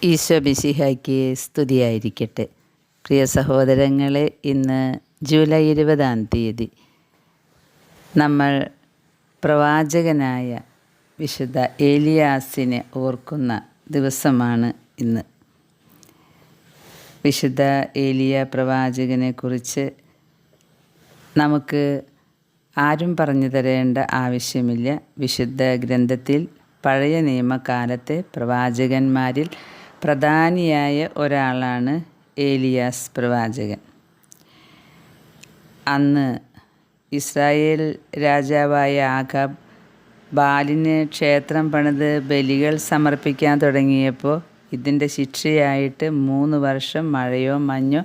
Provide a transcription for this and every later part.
ഈശോ മിശിഹായ്ക്ക് സ്തുതിയായിരിക്കട്ടെ. പ്രിയ സഹോദരങ്ങളെ, ഇന്ന് ജൂലൈ 20 നമ്മൾ പ്രവാചകനായ വിശുദ്ധ ഏലിയാസിനെ ഓർക്കുന്ന ദിവസമാണ് ഇന്ന്. വിശുദ്ധ ഏലിയ പ്രവാചകനെക്കുറിച്ച് നമുക്ക് ആരും പറഞ്ഞു തരേണ്ട ആവശ്യമില്ല. വിശുദ്ധ ഗ്രന്ഥത്തിൽ പഴയ നിയമകാലത്തെ പ്രവാചകന്മാരിൽ പ്രധാനിയായ ഒരാളാണ് ഏലിയാസ് പ്രവാചകൻ. അന്ന് ഇസ്രായേൽ രാജാവായ ആഹാബ് ബാലിന് ക്ഷേത്രം പണിത് ബലികൾ സമർപ്പിക്കാൻ തുടങ്ങിയപ്പോൾ ഇതിൻ്റെ ശിക്ഷയായിട്ട് 3 വർഷം മഴയോ മഞ്ഞോ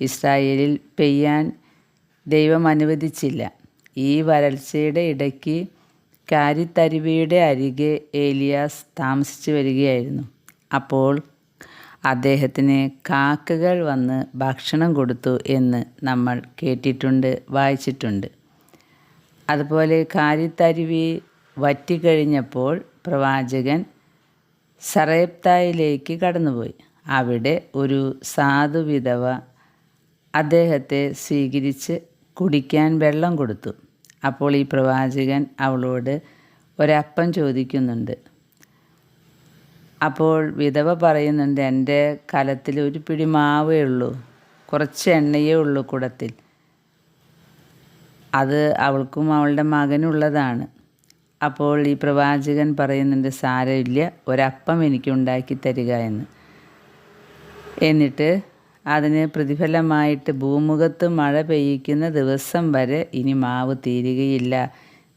ഇസ്രായേലിൽ പെയ്യാൻ ദൈവം അനുവദിച്ചില്ല. ഈ വരൾച്ചയുടെ ഇടയ്ക്ക് കാരിത്തരുവിയുടെ അരികെ ഏലിയാസ് താമസിച്ചു വരികയായിരുന്നു. അപ്പോൾ അദ്ദേഹത്തിന് കാക്കകൾ വന്ന് ഭക്ഷണം കൊടുത്തു എന്ന് നമ്മൾ കേട്ടിട്ടുണ്ട്, വായിച്ചിട്ടുണ്ട്. അതുപോലെ കാരിത്തരുവി വറ്റിക്കഴിഞ്ഞപ്പോൾ പ്രവാചകൻ സറേപ്തായിലേക്ക് കടന്നുപോയി. അവിടെ ഒരു സാധു വിധവ അദ്ദേഹത്തെ സ്വീകരിച്ച് കുടിക്കാൻ വെള്ളം കൊടുത്തു. അപ്പോൾ ഈ പ്രവാചകൻ അവളോട് ഒരപ്പം ചോദിക്കുന്നുണ്ട്. അപ്പോൾ വിധവ പറയുന്നുണ്ട്, എൻ്റെ കലത്തിൽ ഒരു പിടി മാവേ ഉള്ളൂ, കുറച്ച് എണ്ണയേ ഉള്ളൂ കുടത്തിൽ. അത് അവൾക്കും അവളുടെ മകനുള്ളതാണ്. അപ്പോൾ ഈ പ്രവാചകൻ പറയുന്നുണ്ട്, സാരമില്ല, ഒരപ്പം എനിക്ക് ഉണ്ടാക്കി തരിക എന്ന്. എന്നിട്ട് അതിന് പ്രതിഫലമായിട്ട് ഭൂമുഖത്ത് മഴ പെയ്യിക്കുന്ന ദിവസം വരെ ഇനി മാവ് തീരുകയില്ല,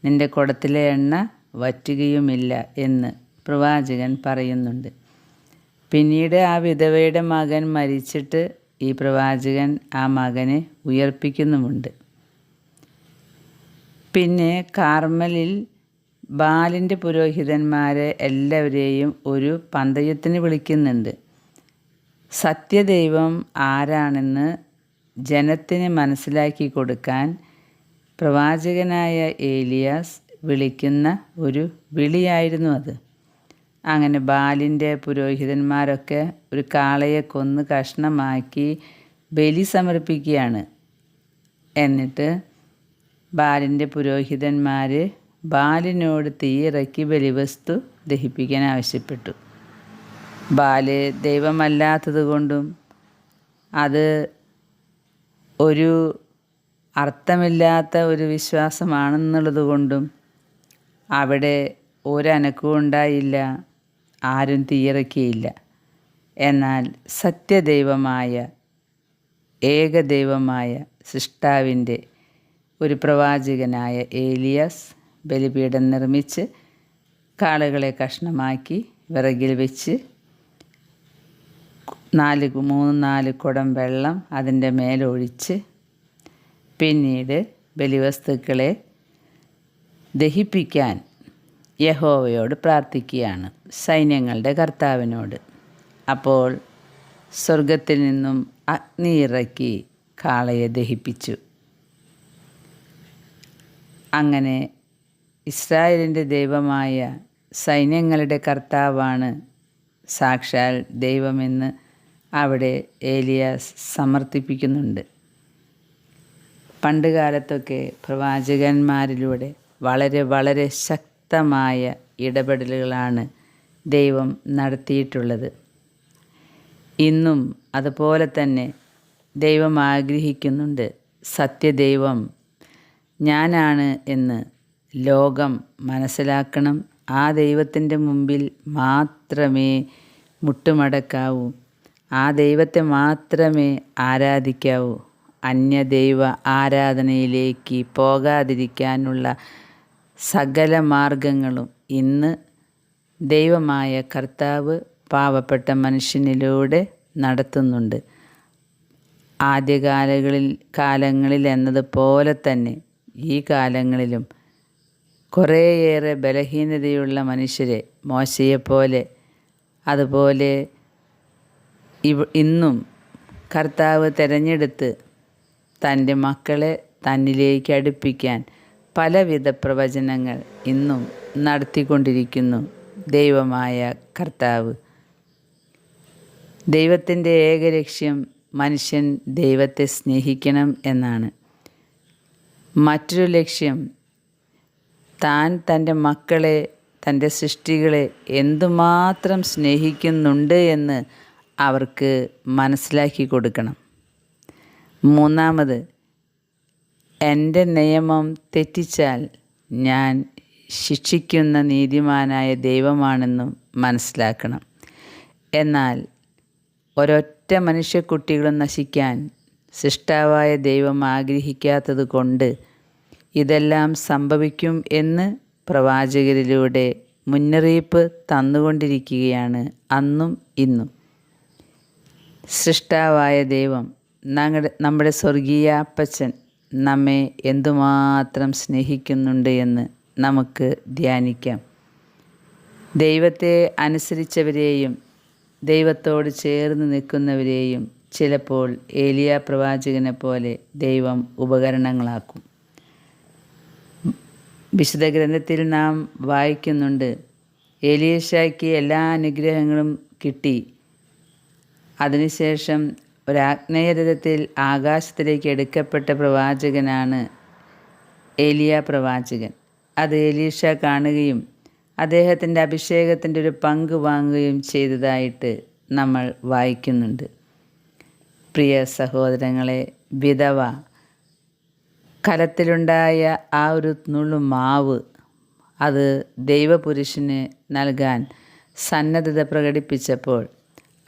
നിൻ്റെ കുടത്തിലെ എണ്ണ വറ്റുകയുമില്ല എന്ന് പ്രവാചകൻ പറയുന്നുണ്ട്. പിന്നീട് ആ വിധവയുടെ മകൻ മരിച്ചിട്ട് ഈ പ്രവാചകൻ ആ മകനെ ഉയർപ്പിക്കുന്നുമുണ്ട്. പിന്നെ കാർമലിൽ ബാലിൻ്റെ പുരോഹിതന്മാരെ എല്ലാവരെയും ഒരു പന്തയത്തിന് വിളിക്കുന്നുണ്ട്. സത്യദൈവം ആരാണെന്ന് ജനത്തിന് മനസ്സിലാക്കി കൊടുക്കാൻ പ്രവാചകനായ ഏലിയാസ് വിളിക്കുന്ന ഒരു വിളിയായിരുന്നു അത്. അങ്ങനെ ബാലിൻ്റെ പുരോഹിതന്മാരൊക്കെ ഒരു കാളയെ കൊന്ന് കഷ്ണമാക്കി ബലി സമർപ്പിക്കുകയാണ്. എന്നിട്ട് ബാലിൻ്റെ പുരോഹിതന്മാർ ബാലിനോട് തീയിറക്കി ബലിവസ്തു ദഹിപ്പിക്കാൻ ആവശ്യപ്പെട്ടു. ബാല് ദൈവമല്ലാത്തത് കൊണ്ടും അത് ഒരു അർത്ഥമില്ലാത്ത ഒരു വിശ്വാസമാണെന്നുള്ളത് കൊണ്ടും അവിടെ ഒരനക്കവും ഉണ്ടായില്ല, ആരും തീയിറക്കിയില്ല. എന്നാൽ സത്യദൈവമായ ഏകദൈവമായ സൃഷ്ടാവിൻ്റെ ഒരു പ്രവാചകനായ ഏലിയാസ് ബലിപീഠം നിർമ്മിച്ച് കാളകളെ കഷ്ണമാക്കി വിറകിൽ വെച്ച് 3-4 കുടം വെള്ളം അതിൻ്റെ മേലൊഴിച്ച് പിന്നീട് ബലിവസ്തുക്കളെ ദഹിപ്പിക്കാൻ യഹോവയോട് പ്രാർത്ഥിക്കുകയാണ്, സൈന്യങ്ങളുടെ കർത്താവിനോട്. അപ്പോൾ സ്വർഗത്തിൽ നിന്നും അഗ്നി ഇറക്കി കാളയെ ദഹിപ്പിച്ചു. അങ്ങനെ ഇസ്രായേലിൻ്റെ ദൈവമായ സൈന്യങ്ങളുടെ കർത്താവാണ് സാക്ഷാൽ ദൈവമെന്ന് അവിടെ ഏലിയാസ് സമർത്ഥിപ്പിക്കുന്നുണ്ട്. പണ്ട് കാലത്തൊക്കെ പ്രവാചകന്മാരിലൂടെ വളരെ വളരെ ശക്തമായ ഇടപെടലുകളാണ് ദൈവം നടത്തിയിട്ടുള്ളത്. ഇന്നും അതുപോലെ തന്നെ ദൈവം ആഗ്രഹിക്കുന്നുണ്ട്. സത്യദൈവം ഞാനാണ് എന്ന് ലോകം മനസ്സിലാക്കണം. ആ ദൈവത്തിൻ്റെ മുമ്പിൽ മാത്രമേ മുട്ടുമടക്കാവൂ, ആ ദൈവത്തെ മാത്രമേ ആരാധിക്കാവൂ. അന്യദൈവ ആരാധനയിലേക്ക് പോകാതിരിക്കാനുള്ള സകല മാർഗങ്ങളും ഇന്ന് ദൈവമായ കർത്താവ് പാവപ്പെട്ട മനുഷ്യനിലൂടെ നടത്തുന്നുണ്ട്. കാലങ്ങളിൽ എന്നതുപോലെ തന്നെ ഈ കാലങ്ങളിലും കുറേയേറെ ബലഹീനതയുള്ള മനുഷ്യരെ മോശയെപ്പോലെ അതുപോലെ ഇന്നും കർത്താവ് തിരഞ്ഞെടുത്ത് തൻ്റെ മക്കളെ തന്നിലേക്ക് അടുപ്പിക്കാൻ പലവിധ പ്രവചനങ്ങൾ ഇന്നും നടത്തിക്കൊണ്ടിരിക്കുന്നു ദൈവമായ കർത്താവ്. ദൈവത്തിൻ്റെ ഏക ലക്ഷ്യം മനുഷ്യൻ ദൈവത്തെ സ്നേഹിക്കണം എന്നാണ്. മറ്റൊരു ലക്ഷ്യം താൻ തൻ്റെ മക്കളെ, തൻ്റെ സൃഷ്ടികളെ എന്തുമാത്രം സ്നേഹിക്കുന്നുണ്ട് എന്ന് അവർക്ക് മനസ്സിലാക്കി കൊടുക്കണം. മൂന്നാമത്, എൻ്റെ നിയമം തെറ്റിച്ചാൽ ഞാൻ ശിക്ഷിക്കുന്ന നീതിമാനായ ദൈവമാണെന്നും മനസ്സിലാക്കണം. എന്നാൽ ഒരൊറ്റ മനുഷ്യക്കുട്ടികളും നശിക്കാൻ സൃഷ്ടാവായ ദൈവം ആഗ്രഹിക്കാത്തത് കൊണ്ട് ഇതെല്ലാം സംഭവിക്കും എന്ന് പ്രവാചകരിലൂടെ മുന്നറിയിപ്പ് തന്നുകൊണ്ടിരിക്കുകയാണ് അന്നും ഇന്നും. സൃഷ്ടാവായ ദൈവം, നമ്മുടെ സ്വർഗീയ അപ്പച്ചൻ നമ്മെ എന്തുമാത്രം സ്നേഹിക്കുന്നുണ്ട് എന്ന് നമുക്ക് ധ്യാനിക്കാം. ദൈവത്തെ അനുസരിച്ചവരെയും ദൈവത്തോട് ചേർന്ന് നിൽക്കുന്നവരെയും ചിലപ്പോൾ ഏലിയ പ്രവാചകനെ പോലെ ദൈവം ഉപകരണങ്ങളാക്കും. വിശുദ്ധ ഗ്രന്ഥത്തിൽ നാം വായിക്കുന്നുണ്ട്, എലീശയ്ക്ക് എല്ലാ അനുഗ്രഹങ്ങളും കിട്ടി. അതിനുശേഷം ഒരാഗ്നേയരഥത്തിൽ ആകാശത്തിലേക്ക് എടുക്കപ്പെട്ട പ്രവാചകനാണ് ഏലിയ പ്രവാചകൻ. അത് എലീശ കാണുകയും അദ്ദേഹത്തിൻ്റെ അഭിഷേകത്തിൻ്റെ ഒരു പങ്ക് വാങ്ങുകയും ചെയ്തതായിട്ട് നമ്മൾ വായിക്കുന്നുണ്ട്. പ്രിയ സഹോദരങ്ങളെ, വിധവ കലത്തിലുണ്ടായ ആ ഒരു നുള്ളു മാവ് അത് ദൈവപുരുഷന് നൽകാൻ സന്നദ്ധത പ്രകടിപ്പിച്ചപ്പോൾ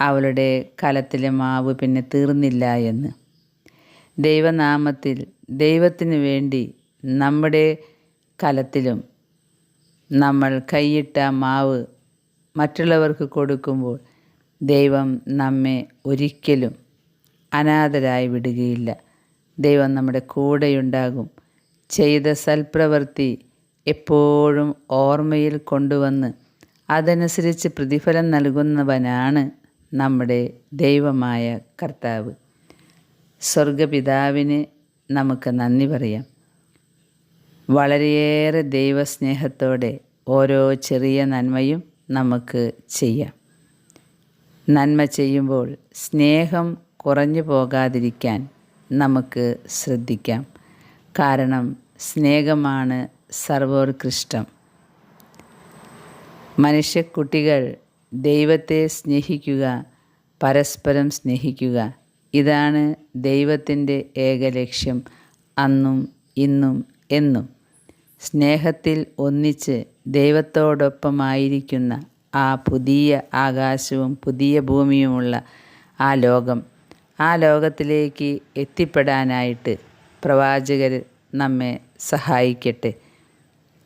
അവളുടെ കലത്തിലെ മാവ് പിന്നെ തീർന്നില്ല എന്ന്. ദൈവനാമത്തിൽ ദൈവത്തിനു വേണ്ടി നമ്മുടെ കലത്തിലും നമ്മൾ കൈയിട്ട മാവ് മറ്റുള്ളവർക്ക് കൊടുക്കുമ്പോൾ ദൈവം നമ്മെ ഒരിക്കലും അനാഥരായി വിടുകയില്ല. ദൈവം നമ്മുടെ കൂടെയുണ്ടാകും. ചെയ്ത സൽപ്രവൃത്തി എപ്പോഴും ഓർമ്മയിൽ കൊണ്ടുവന്ന് അതനുസരിച്ച് പ്രതിഫലം നൽകുന്നവനാണ് നമ്മുടെ ദൈവമായ കർത്താവ്. സ്വർഗപിതാവിന് നമുക്ക് നന്ദി പറയാം. വളരെയേറെ ദൈവസ്നേഹത്തോടെ ഓരോ ചെറിയ നന്മയും നമുക്ക് ചെയ്യാം. നന്മ ചെയ്യുമ്പോൾ സ്നേഹം കുറഞ്ഞു പോകാതിരിക്കാൻ നമുക്ക് ശ്രദ്ധിക്കാം. കാരണം സ്നേഹമാണ് സർവോത്കൃഷ്ടം. മനുഷ്യക്കുട്ടികൾ ദൈവത്തെ സ്നേഹിക്കുക, പരസ്പരം സ്നേഹിക്കുക, ഇതാണ് ദൈവത്തിൻ്റെ ഏക ലക്ഷ്യം അന്നും ഇന്നും എന്നും. സ്നേഹത്തിൽ ഒന്നിച്ച് ദൈവത്തോടൊപ്പമായിരിക്കുന്ന ആ പുതിയ ആകാശവും പുതിയ ഭൂമിയുമുള്ള ആ ലോകത്തിലേക്ക് എത്തിപ്പെടാനായിട്ട് പ്രവാചകർ നമ്മെ സഹായിക്കട്ടെ.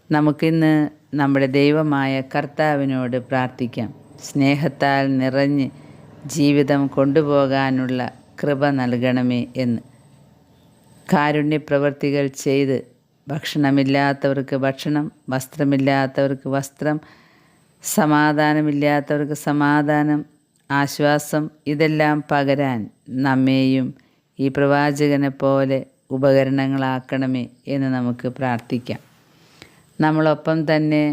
നമുക്കിന്ന് നമ്മുടെ ദൈവമായ കർത്താവിനോട് പ്രാർത്ഥിക്കാം. സ്നേഹത്താൽ നിറഞ്ഞ് ജീവിതം കൊണ്ടുപോകാനുള്ള കൃപ നൽകണമേ എന്ന്. കാരുണ്യപ്രവർത്തികൾ ചെയ്ത് ഭക്ഷണമില്ലാത്തവർക്ക് ഭക്ഷണം, വസ്ത്രമില്ലാത്തവർക്ക് വസ്ത്രം, സമാധാനമില്ലാത്തവർക്ക് സമാധാനം, ആശ്വാസം, ഇതെല്ലാം പകരാൻ നമ്മെയും ഈ പ്രവാചകനെ പോലെ ഉപകരണങ്ങളാക്കണമേ എന്ന് നമുക്ക് പ്രാർത്ഥിക്കാം. നമ്മളൊപ്പം തന്നെ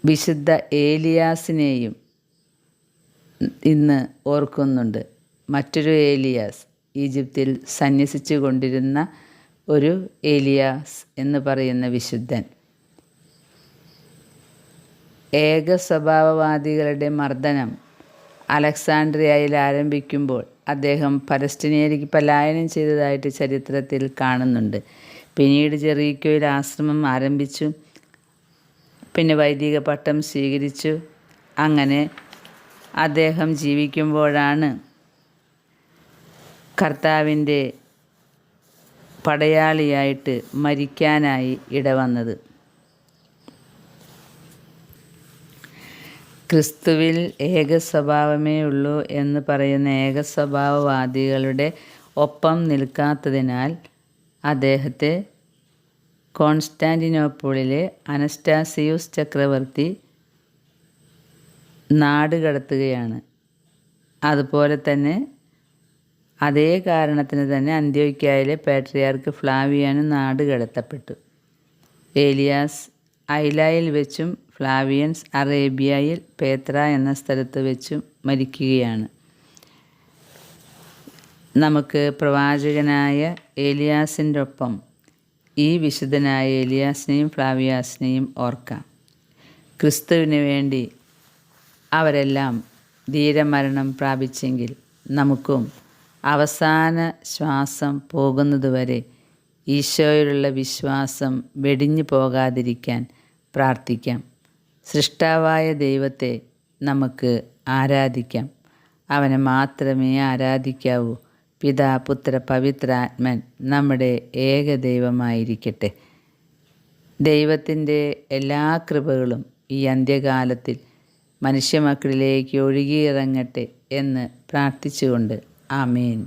വിശുദ്ധ ഏലിയാസിനെയും ഇന്ന് ഓർക്കുന്നുണ്ട്. മറ്റൊരു ഏലിയാസ്, ഈജിപ്തിൽ സന്യസിച്ചു കൊണ്ടിരുന്ന ഒരു ഏലിയാസ് എന്ന് പറയുന്ന വിശുദ്ധൻ. ഏക സ്വഭാവവാദികളുടെ മർദ്ദനം അലക്സാണ്ട്രിയയിൽ ആരംഭിക്കുമ്പോൾ അദ്ദേഹം പലസ്തീനയിലേക്ക് പലായനം ചെയ്തതായിട്ട് ചരിത്രത്തിൽ കാണുന്നുണ്ട്. പിന്നീട് ജെറീക്കോയിൽ ആശ്രമം ആരംഭിച്ചു. പിന്നെ വൈദിക പട്ടം സ്വീകരിച്ചു. അങ്ങനെ അദ്ദേഹം ജീവിക്കുമ്പോഴാണ് കർത്താവിൻ്റെ പടയാളിയായിട്ട് മരിക്കാനായി ഇടവന്നത്. ക്രിസ്തുവിൽ ഏക സ്വഭാവമേ ഉള്ളൂ എന്ന് പറയുന്ന ഏക സ്വഭാവവാദികളുടെ ഒപ്പം നിൽക്കാത്തതിനാൽ അദ്ദേഹത്തെ കോൺസ്റ്റാന്റിനോപ്പിളിലെ അനസ്റ്റാസിയൂസ് ചക്രവർത്തി നാടുകടത്തുകയാണ്. അതുപോലെ തന്നെ അതേ കാരണത്തിന് തന്നെ അന്ത്യോക്യയിലെ പാട്രിയാർക്ക് ഫ്ലാവിയാനും നാടുകടത്തപ്പെട്ടു. ഏലിയാസ് ഐലായിൽ വെച്ചും ഫ്ലാവിയൻസ് അറേബ്യയിൽ പേത്ര എന്ന സ്ഥലത്ത് വെച്ചും മരിക്കുകയാണ്. നമുക്ക് പ്രവാചകനായ ഏലിയാസിൻ്റെ ഒപ്പം ഈ വിശുദ്ധനായ ഏലിയാസിനെയും ഫ്ലാവിയാസിനെയും ഓർക്കാം. ക്രിസ്തുവിന് വേണ്ടി അവരെല്ലാം ധീരമരണം പ്രാപിച്ചെങ്കിൽ നമുക്കും അവസാന ശ്വാസം പോകുന്നതുവരെ ഈശോയിലുള്ള വിശ്വാസം വെടിഞ്ഞു പോകാതിരിക്കാൻ പ്രാർത്ഥിക്കാം. സൃഷ്ടാവായ ദൈവത്തെ നമുക്ക് ആരാധിക്കാം. അവനെ മാത്രമേ ആരാധിക്കാവൂ. പിതാ, പുത്ര, പവിത്രാത്മൻ നമ്മുടെ ഏക ദൈവമായിരിക്കട്ടെ. ദൈവത്തിൻ്റെ എല്ലാ കൃപകളും ഈ അന്ത്യകാലത്തിൽ മനുഷ്യമക്കളിലേക്ക് ഒഴുകിയിറങ്ങട്ടെ എന്ന് പ്രാർത്ഥിച്ചുകൊണ്ട് ആമേൻ.